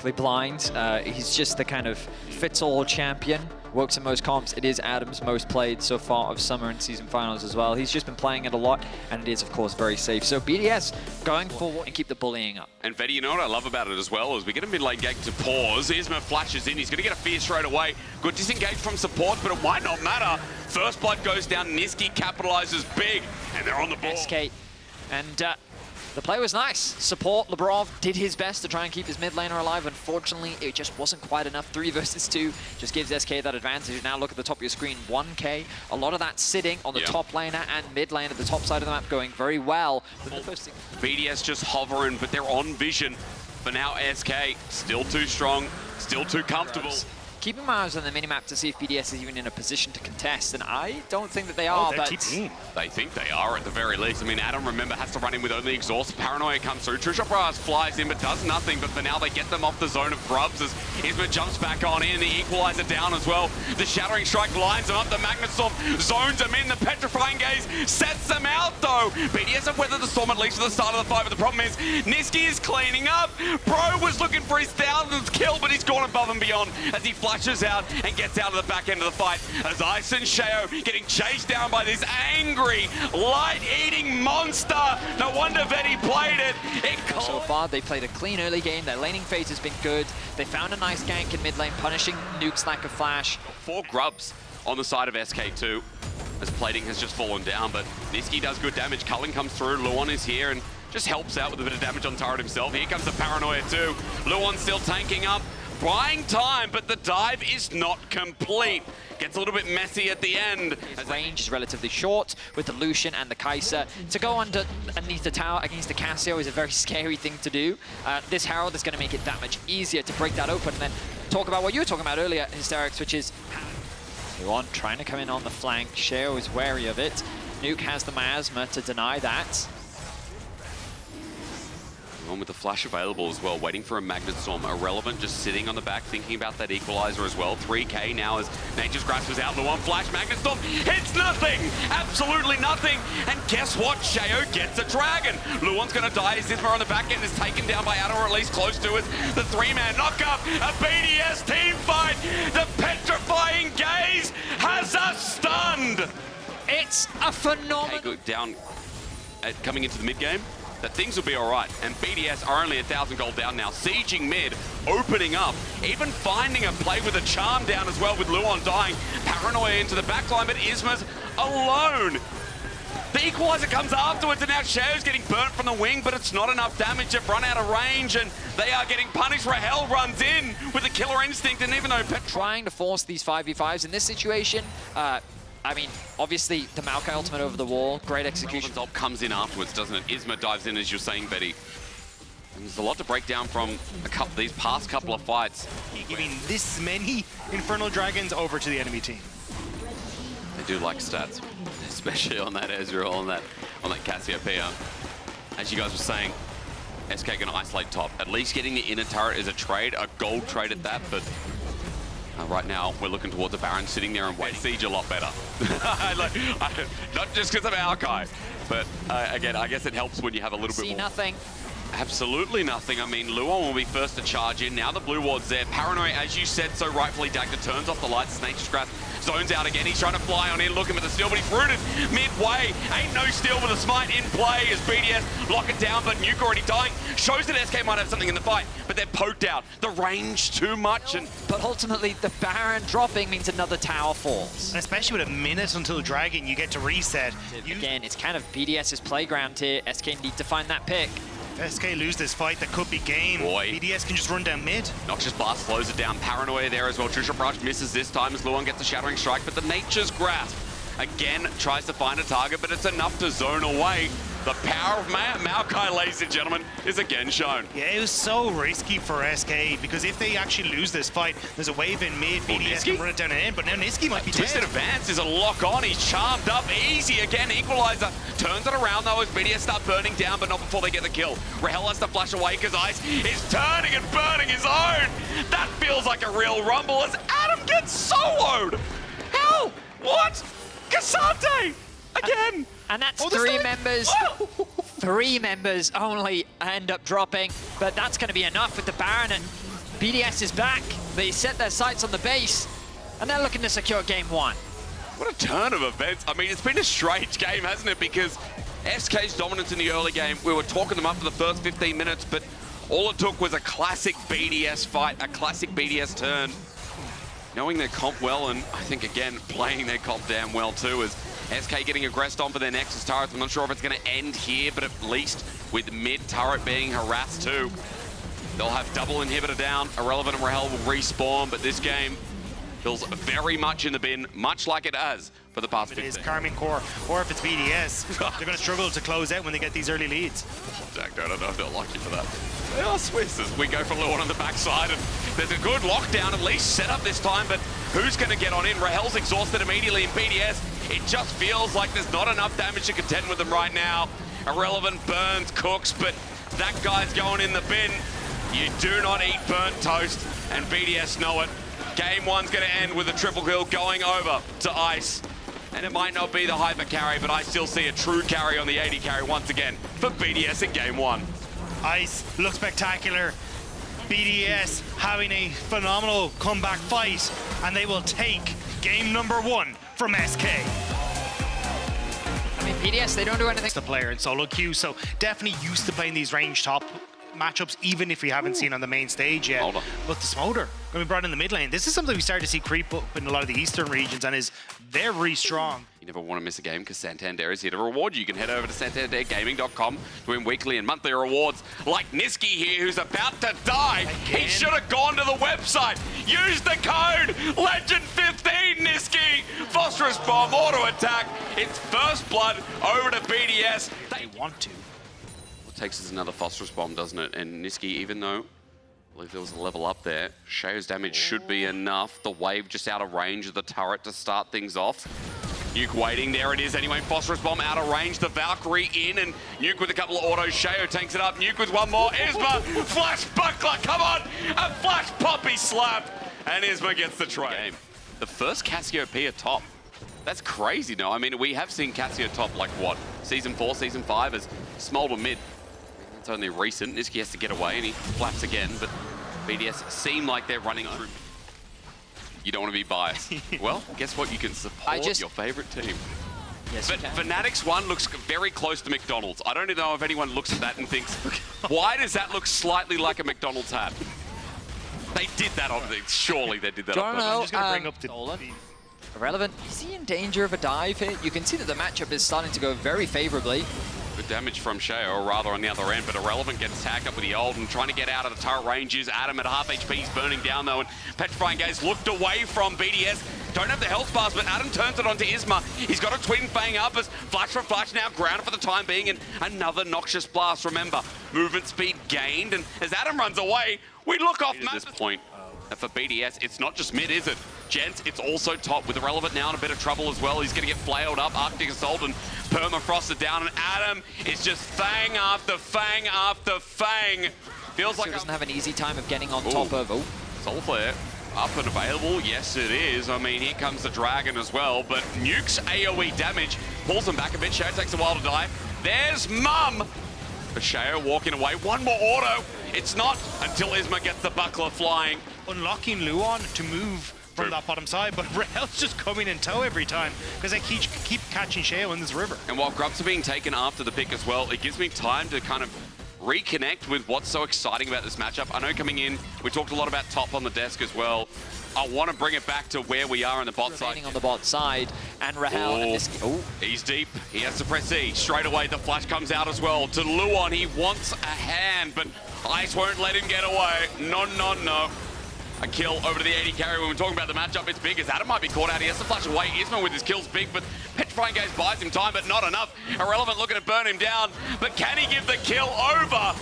blind. He's just the kind of fits-all champion. Works in most comps. It is Adam's most played so far of summer and season finals as well. He's just been playing it a lot, and it is, of course, very safe. So BDS going forward and keep the bullying up. And Vetty, you know what I love about it as well is we get a mid-lane gank to pause. Isma flashes in. He's going to get a fear straight away. Good disengage from support, but it might not matter. First blood goes down. Niski capitalizes big, and they're on the ball. SK, and the play was nice. Support, Labrov did his best to try and keep his mid laner alive. Unfortunately, it just wasn't quite enough. 3 versus 2 just gives SK that advantage. Now look at the top of your screen, 1K. A lot of that sitting on the top laner and mid lane at the top side of the map going very well. BDS just hovering, but they're on vision. For now, SK still too strong, still too comfortable. Keeping my eyes on the minimap to see if BDS is even in a position to contest, and I don't think that they are, but... They think they are at the very least. I mean, Adam, remember, has to run in with only exhaust. Paranoia comes through. Trishopras flies in, but does nothing. But for now, they get them off the zone of grubs as Isma jumps back on in. The equalizer down as well. The Shattering Strike lines them up. The Magnet Storm zones them in. The Petrifying Gaze sets them out, though. BDS have weathered the storm at least at the start of the fight, but the problem is Niski is cleaning up. Pro was looking for his 1000th kill, but he's gone above and beyond as he flashes out and gets out of the back end of the fight. As Ice and Sheo getting chased down by this angry, light-eating monster. No wonder Vetty played it. So far, they played a clean early game. Their laning phase has been good. They found a nice gank in mid lane, punishing Nuke's lack of flash. 4 grubs on the side of SK2 as plating has just fallen down, but Niski does good damage. Cullen comes through. Luon is here and just helps out with a bit of damage on turret himself. Here comes the Paranoia too. Luon still tanking up. Buying time, but the dive is not complete. Gets a little bit messy at the end. His range is relatively short with the Lucian and the Kai'Sa. To go underneath the tower against the Cassio is a very scary thing to do. This Herald is going to make it that much easier to break that open. And then talk about what you were talking about earlier, Hysterics, which is Luon trying to come in on the flank. Sheo is wary of it. Nuke has the miasma to deny that. On with the flash available as well, waiting for a Magnet Storm. Irrelevant, just sitting on the back, thinking about that equalizer as well. 3K now as Nature's Grasp is out. The one flash, Magnet Storm hits nothing! Absolutely nothing! And guess what? Sheo gets a dragon! Luon's gonna die. Zizma on the back end is taken down by Adder, or at least close to it. The 3-man knockup, a BDS team fight! The Petrifying Gaze has us stunned! It's a phenomenal... Okay, good. Down, coming into the mid-game. That things will be all right, and BDS are only 1,000 gold down now. Sieging mid, opening up, even finding a play with a charm down as well with Luon dying. Paranoia into the backline, but Isma's alone. The equalizer comes afterwards, and now Sheo's getting burnt from the wing, but it's not enough damage. They've run out of range, and they are getting punished. Rahel runs in with a killer instinct, and even though trying to force these 5v5s in this situation, I mean, obviously, the Maokai ultimate over the wall, great execution. Ult comes in afterwards, doesn't it? Isma dives in, as you're saying, Betty. And there's a lot to break down from these past couple of fights. Giving this many Infernal Dragons over to the enemy team. They do like stats, especially on that Ezreal, on that Cassiopeia. As you guys were saying, SK gonna isolate top. At least getting the inner turret is a trade, a gold trade at that, but right now, we're looking towards a Baron sitting there and waiting. Siege a lot better. Not just because of Maokai, but again, I guess it helps when you have a little bit more. See nothing. Absolutely nothing. I mean, Luon will be first to charge in. Now the blue ward's there. Paranoia, as you said so rightfully, Dagda turns off the lights. Nature's Grasp zones out again. He's trying to fly on in, looking for the steal, but he's rooted midway. Ain't no steal with a smite in play as BDS lock it down, but Nuke already dying. Shows that SK might have something in the fight, but they're poked out. The range too much. But ultimately, the Baron dropping means another tower falls. And especially with a minute until Dragon, you get to reset. Again, it's kind of BDS's playground here. SK need to find that pick. SK lose this fight, that could be game. Boy. BDS can just run down mid. Noxious Blast slows it down. Paranoia there as well. Trishopras misses this time as Luon gets a Shattering Strike, but the Nature's Grasp again tries to find a target, but it's enough to zone away. The power of Maokai, ladies and gentlemen, is again shown. Yeah, it was so risky for SK, because if they actually lose this fight, there's a wave in mid, BDS can run it down and in, but now Niski might be dead. Twisted Advance is a lock on, he's charmed up, easy again, equalizer. Turns it around though as BDS start burning down, but not before they get the kill. Rahel has to flash away because Ice is turning and burning his own. That feels like a real rumble as Adam gets soloed. How? What? Kazante! Again! And that's three members. Oh. 3 members only end up dropping, but that's going to be enough with the Baron. And BDS is back. They set their sights on the base, and they're looking to secure game 1. What a turn of events. I mean, it's been a strange game, hasn't it? Because SK's dominance in the early game, we were talking them up for the first 15 minutes, but all it took was a classic BDS fight, a classic BDS turn. Knowing their comp well, and I think, again, playing their comp damn well, too, as SK getting aggressed on for their Nexus turrets. I'm not sure if it's going to end here, but at least with mid turret being harassed, too. They'll have double inhibitor down. Irrelevant and Rahel will respawn, but this game feels very much in the bin, much like it has for the past 15. It is Carmine Core, or if it's BDS, they're going to struggle to close out when they get these early leads. Zach, I don't know if they'll like you for that. They are Swiss as we go for Luan on the backside, and there's a good lockdown at least set up this time, but who's going to get on in? Rahel's exhausted immediately in BDS. It just feels like there's not enough damage to contend with them right now. Irrelevant burns, cooks, but that guy's going in the bin. You do not eat burnt toast, and BDS know it. Game 1's going to end with a triple kill going over to Ice. And it might not be the hyper carry, but I still see a true carry on the 80 carry once again for BDS in game 1. Ice looks spectacular. BDS having a phenomenal comeback fight, and they will take game number 1 from SK. I mean, BDS, they don't do anything. The player in solo queue, so definitely used to playing these range top matchups, even if we haven't seen on the main stage yet. But the Smolder, when we brought in the mid lane, this is something we started to see creep up in a lot of the eastern regions and is very strong. You never want to miss a game because Santander is here to reward you. You can head over to santandergaming.com to win weekly and monthly rewards like Niski here, who's about to die. Again? He should have gone to the website. Use the code LEGEND15 Niski. Phosphorus Bomb, auto attack. It's first blood over to BDS. They want to. Takes us another Phosphorus Bomb, doesn't it? And Niski, even though I believe there was a level up there, Shayo's damage should be enough. The wave just out of range of the turret to start things off. Nuke waiting, there it is anyway. Phosphorus Bomb out of range, the Valkyrie in, and Nuke with a couple of autos. Shayo tanks it up, Nuke with one more. Isma, Flash Buckler, come on! A Flash Poppy slap! And Isma gets the trade. The first Cassiopeia top. That's crazy, no? I mean, we have seen Cassio top like what? Season 4, Season 5 as Smolder mid. It's only recent. Niski has to get away and he flaps again, but BDS seem like they're running through. You don't want to be biased. Well, guess what? You can support your favorite team. Yes, but Fanatics 1 looks very close to McDonald's. I don't know if anyone looks at that and thinks, why does that look slightly like a McDonald's hat? They did that on the, surely they did that on the. I'm just going to bring up the Irrelevant. Is he in danger of a dive here? You can see that the matchup is starting to go very favorably. Good damage from Shayo, or rather on the other end, but Irrelevant gets tagged up with the ult and trying to get out of the turret ranges. Adam at half HP, he's burning down though, and Petrifying Gaze looked away from BDS. Don't have the health bars, but Adam turns it onto Isma. He's got a Twin Fang up as Flash for Flash now grounded for the time being, and another Noxious Blast. Remember, movement speed gained, and as Adam runs away, we look off at this point. For BDS, it's not just mid, is it? Gents, it's also top with Irrelevant now in a bit of trouble as well. He's going to get flailed up, Arctic Assault and permafrosted down, and Adam is just Fang after Fang after Fang. Feels like he doesn't have an easy time of getting on top of. Soul Flare up and available. Yes, it is. I mean, here comes the Dragon as well, but Nuke's AoE damage pulls him back a bit. Shayo takes a while to die. There's Mum! But Shayo walking away. One more auto. It's not until Isma gets the buckler flying. Unlocking Luan to move from that bottom side, but Rael's just coming in tow every time because they keep catching Shayo in this river. And while grubs are being taken after the pick as well, it gives me time to kind of reconnect with what's so exciting about this matchup. I know coming in, we talked a lot about top on the desk as well. I want to bring it back to where we are on the bot side. On the bot side, and Rahel and Niski. He's deep. He has to press E. Straight away, the flash comes out as well. To Luan, he wants a hand, but Ice won't let him get away. No. A kill over to the 80 carry. When we're talking about the matchup, it's big as Adam might be caught out. He has to flash away. Isma with his kills big, but Petrifying Gaze buys him time, but not enough. Irrelevant looking to burn him down, but can he give the kill over?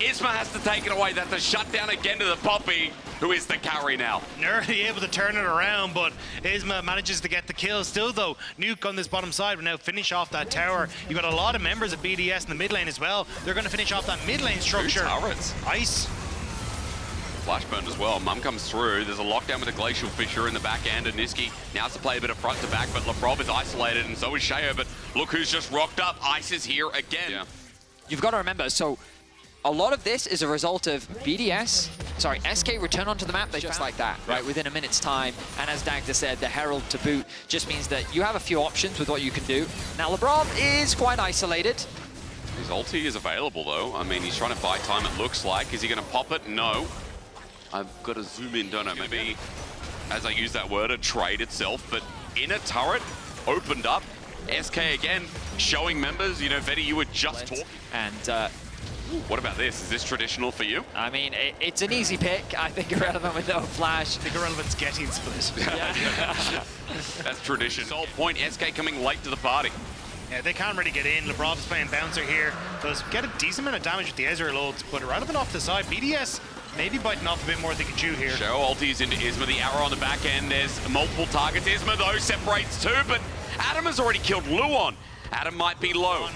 Isma has to take it away. That's a shutdown again to the Poppy, who is the carry now. Nearly able to turn it around, but Isma manages to get the kill. Still though, Nuke on this bottom side will now finish off that tower. You've got a lot of members of BDS in the mid lane as well. They're going to finish off that mid lane structure. Turrets. Ice. Flash burned as well. Mum comes through. There's a lockdown with a Glacial Fissure in the back end, and Niski now has to play a bit of front to back, but Lavrov is isolated, and so is Shayo, but look who's just rocked up. Ice is here again. You've got to remember, so a lot of this is a result of SK return onto the map, they just like that, right, within a minute's time. And as Dagda said, the Herald to boot just means that you have a few options with what you can do. Now, LeBron is quite isolated. His ulti is available, though. I mean, he's trying to buy time, it looks like. Is he going to pop it? No. I've got to zoom in, don't I? Maybe, as I use that word, a trade itself. But in a turret, opened up. SK again, showing members, you know, Vetti, you were just talking. And what about this? Is this traditional for you? I mean, it's an easy pick. I think Irrelevant with no flash. I think Irrelevant's getting split. Yeah. That's tradition. Sole point, SK coming late to the party. Yeah, they can't really get in. Lebrov's playing bouncer here. Does get a decent amount of damage with the Ezreal ults, but Irrelevant off the side. BDS maybe biting off a bit more than they can chew here. Show ultis into Isma, the arrow on the back end. There's multiple targets. Isma, though, separates two, but Adam has already killed Luon. Adam might be low.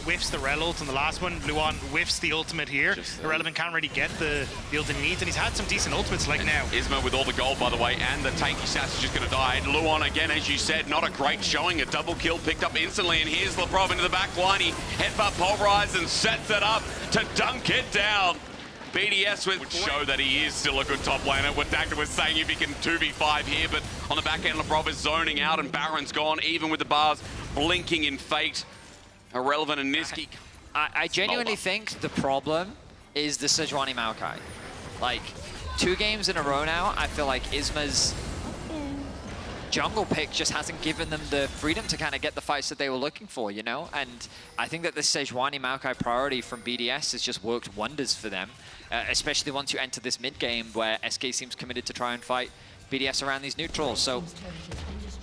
Whiffs the Rel ult on the last one. Luon whiffs the ultimate here. Irrelevant can't really get the ultimate he needs, and he's had some decent ultimates like now. Isma with all the gold, by the way, and the tanky stats is just going to die. And Luon, again, as you said, not a great showing. A double kill picked up instantly, and here's Lebrov into the back line. He headbutt pulverized and sets it up to dunk it down. BDS would show that he is still a good top laner. What Dagda was saying, if he can 2v5 here, but on the back end, Lebrov is zoning out, and Baron's gone, even with the bars blinking in fate. Irrelevant and Niski. I genuinely think the problem is the Sejuani Maokai. Like, 2 games in a row now, I feel like Isma's jungle pick just hasn't given them the freedom to kind of get the fights that they were looking for, you know? And I think that the Sejuani Maokai priority from BDS has just worked wonders for them, especially once you enter this mid game where SK seems committed to try and fight BDS around these neutrals. So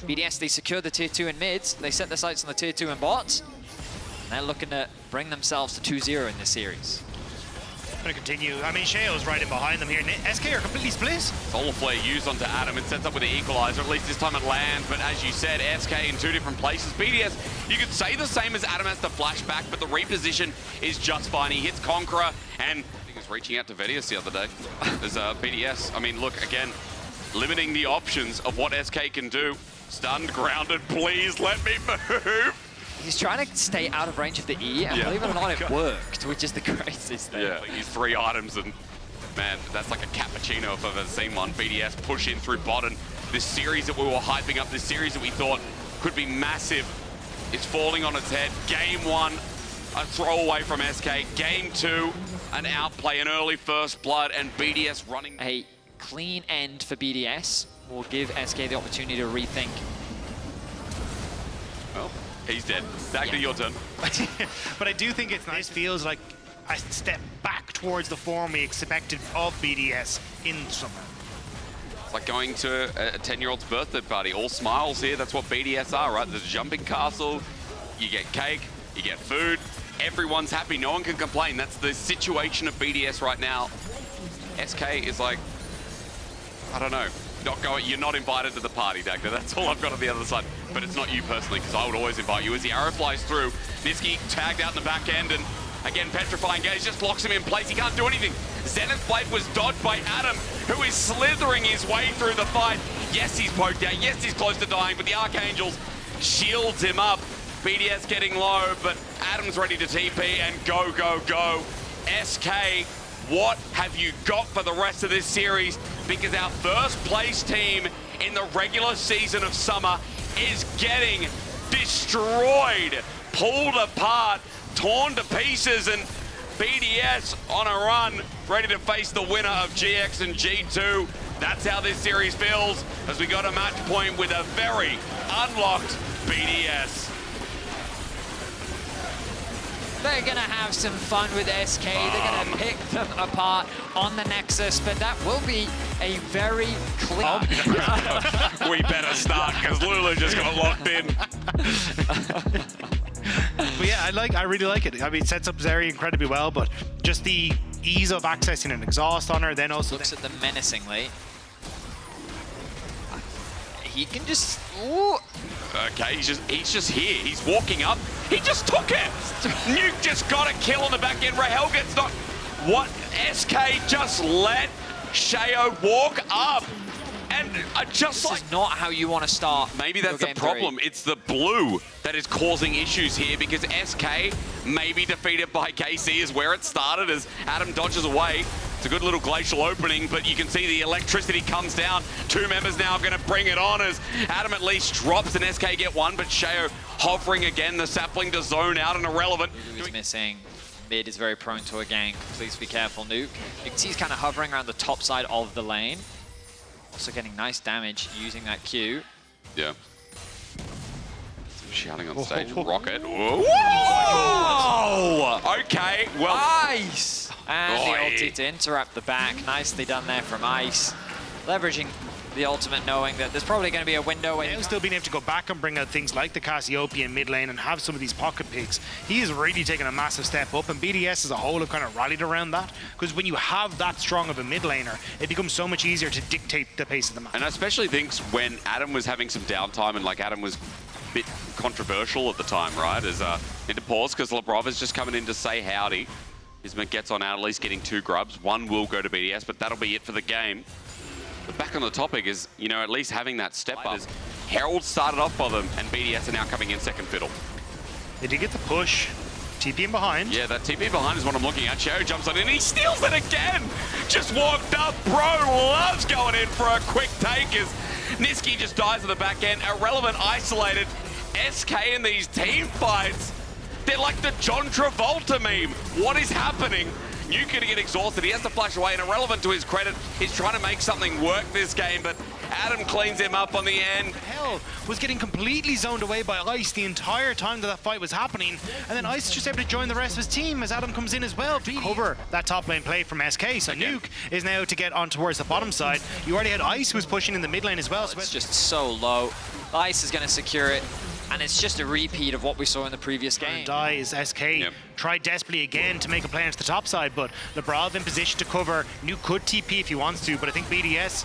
BDS, they secure the tier 2 in mids, they set their sights on the tier 2 in bots, and they're looking to bring themselves to 2-0 in this series. Going to continue. I mean, Sheo's right in behind them here. SK are completely split. Solar Flare used onto Adam and sets up with the equalizer. At least this time it lands. But as you said, SK in 2 different places. BDS, you could say the same as Adam has the flashback, but the reposition is just fine. He hits Conqueror, and I think he was reaching out to Vedius the other day. There's BDS. I mean, look, again, limiting the options of what SK can do. Stunned, grounded, please let me move. He's trying to stay out of range of the E, and believe it or not, it worked, which is the craziest thing. Yeah, he's 3 items, and man, that's like a cappuccino if I've ever seen one. BDS push in through bot, and this series that we were hyping up, this series that we thought could be massive, is falling on its head. Game 1, a throwaway from SK. Game 2, an outplay, an early first blood, and BDS running. A clean end for BDS will give SK the opportunity to rethink. Well, he's dead. Dagda, your turn. But I do think it's nice. This feels like a step back towards the form we expected of BDS in summer. It's like going to a 10-year-old's birthday party. All smiles here. That's what BDS are, right? There's a jumping castle. You get cake. You get food. Everyone's happy. No one can complain. That's the situation of BDS right now. SK is like, I don't know. You're not invited to the party, Dagda. That's all I've got on the other side. But it's not you personally, because I would always invite you. As the arrow flies through, Niski tagged out in the back end, and again, Petrifying Gaze just locks him in place. He can't do anything. Zenith Blade was dodged by Adam, who is slithering his way through the fight. Yes, he's poked out. Yes, he's close to dying, but the Archangels shields him up. BDS getting low, but Adam's ready to TP and go, go, go. SK, what have you got for the rest of this series? Because our first place team in the regular season of summer is getting destroyed, pulled apart, torn to pieces, and BDS on a run, ready to face the winner of GX and G2. That's how this series feels, as we got a match point with a very unlocked BDS. They're going to have some fun with SK. They're going to pick them apart on the Nexus, but that will be a very clean... We better start, because Lulu just got locked in. But yeah, I really like it. I mean, it sets up Zeri incredibly well, but just the ease of accessing an exhaust on her, then also... Looks at them menacingly. He can just... Ooh. Okay, he's just here. He's walking up. He just took it. Nuke just got a kill on the back end. Rahel gets not. What? SK just let Sheo walk up. And just This like... is not how you want to start. Maybe that's your the game problem. 3. It's the blue that is causing issues here because SK, maybe defeated by KC, is where it started as Adam dodges away. It's a good little glacial opening, but you can see the electricity comes down. 2 members now going to bring it on as Adam at least drops and SK get 1, but Sheo hovering again, the sapling to zone out and irrelevant. He's missing. Mid is very prone to a gank. Please be careful, Nuke. You can see he's kind of hovering around the top side of the lane. Also getting nice damage using that Q. Yeah. Some shouting on stage. Rocket. Whoa! Okay, well... Ice! And the ulti to interrupt the back. Nicely done there from Ice. Leveraging the ultimate, knowing that there's probably going to be a window where Now still being able to go back and bring out things like the Cassiopeia in mid lane and have some of these pocket picks. He has really taken a massive step up, and BDS as a whole have kind of rallied around that, because when you have that strong of a mid laner, it becomes so much easier to dictate the pace of the match. And I especially think when Adam was having some downtime and like Adam was a bit controversial at the time, right? As need to pause because Labrov is just coming in to say howdy. Ismet gets on out, at least getting 2 grubs. 1 will go to BDS, but that'll be it for the game. But back on the topic is, you know, at least having that step up. Herald started off for them, and BDS are now coming in second fiddle. They did get the push. TP in behind. Yeah, that TP behind is what I'm looking at. Sheo jumps on in, and he steals it again! Just walked up, bro loves going in for a quick take as Niski just dies at the back end. Irrelevant, isolated. SK in these team fights. They're like the John Travolta meme. What is happening? Nuke gonna get exhausted. He has to flash away, and Irrelevant, to his credit, he's trying to make something work this game, but Adam cleans him up on the end. Hell was getting completely zoned away by Ice the entire time that fight was happening, and then Ice is just able to join the rest of his team as Adam comes in as well to cover that top lane play from SK. So Nuke is now to get on towards the bottom side. You already had Ice who was pushing in the mid lane as well. So it's just so low. Ice is going to secure it. And it's just a repeat of what we saw in the previous game. Dies, SK tried desperately again to make a play into the top side, but Labrov in position to cover. Nuke could TP if he wants to, but I think BDS...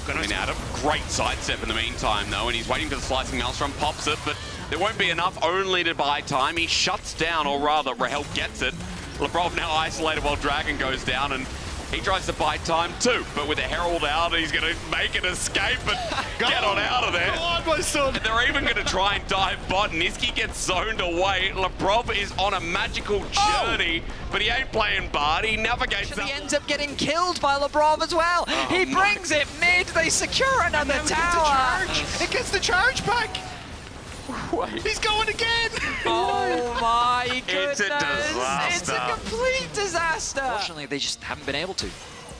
I mean, Adam, great sidestep in the meantime, though, and he's waiting for the slicing Maelstrom, pops it, but there won't be enough only to buy time. He shuts down, or rather, Rahel gets it. Labrov now isolated while Dragon goes down, and he tries to buy time too, but with the Herald out, he's going to make an escape and get on out of there. Go on, my son. And they're even going to try and dive bot. Niski gets zoned away. Labrov is on a magical journey, but he ain't playing Bard. He navigates He ends up getting killed by Labrov as well. He brings it mid. They secure another tower. It gets the charge back. Wait. He's going again. Oh my goodness. It's a disaster. It's a complete disaster. Unfortunately, they just haven't been able to.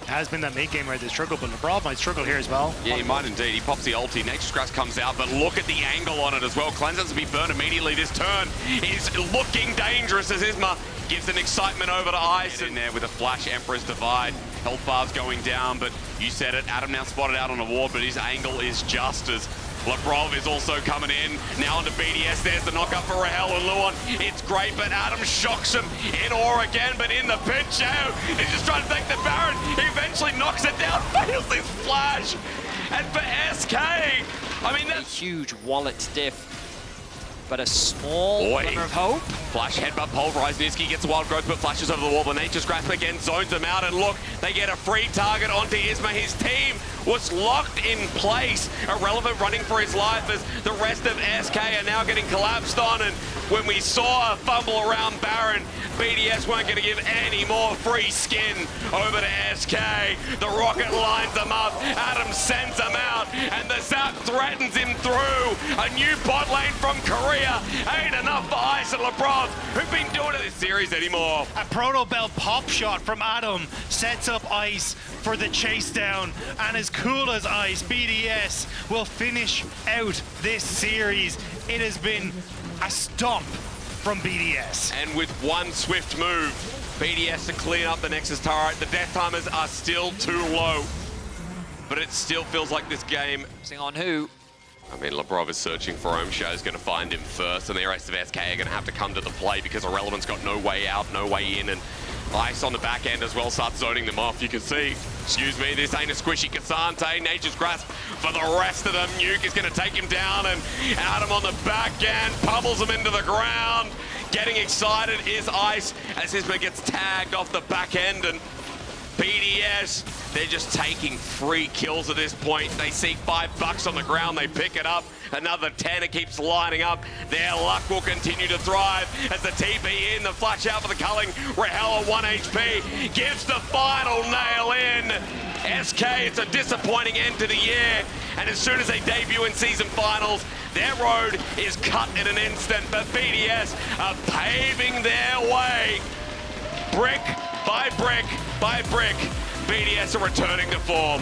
Has been that mid game where they struggle, but Labrov might struggle here as well. Yeah, he might indeed. He pops the ulti. Nature's Grass comes out, but look at the angle on it as well. Cleanse has to be burned immediately. This turn is looking dangerous as Isma gives an excitement over to Ice. In there with a flash, Emperor's Divide. Health bar's going down, but you said it. Adam now spotted out on a ward, but his angle is just as... Labrov is also coming in. Now onto BDS. There's the knockup for Rahel and Luon. It's great, but Adam shocks him in awe again, but in the pit, Sheo is just trying to take the Baron. He eventually knocks it down, fails his flash. And for SK, I mean, that's a huge wallet diff. But a small glimmer of hope. Flash headbutt, pulverize. Niski gets the wild growth, but flashes over the wall. But Nature's Grasp again zones them out. And look, they get a free target onto Isma. His team was locked in place. Irrelevant running for his life as the rest of SK are now getting collapsed on. And when we saw a fumble around Baron, BDS weren't going to give any more free skin over to SK. The rocket lines them up. Adam sends them out. And the zap threatens him through. A new bot lane from Korea. Ain't enough for Ice and Labrov, who've been doing it this series anymore. A Proto Bell pop shot from Adam sets up Ice for the chase down, and as cool as Ice, BDS will finish out this series. It has been a stomp from BDS. And with one swift move, BDS to clean up the Nexus turret. The death timers are still too low, but it still feels like this game. On who? I mean, Labrov is searching for him. Sho's going to find him first, and the rest of SK are going to have to come to the play because Irrelevant's got no way out, no way in, and Ice on the back end as well starts zoning them off. You can see, excuse me, this ain't a squishy Cassante. Nature's Grasp for the rest of them. Nuke is going to take him down, and Adam on the back end pummels him into the ground. Getting excited is Ice as Isma gets tagged off the back end, and BDS, They're just taking free kills at this point. They see $5 on the ground, they pick it up. Another 10, it keeps lining up. Their luck will continue to thrive as the TP in, the flash out for the culling. Rahel at 1 HP, gives the final nail in. SK, it's a disappointing end to the year. And as soon as they debut in season finals, their road is cut in an instant. But BDS are paving their way. Brick by brick by brick, BDS are returning to form.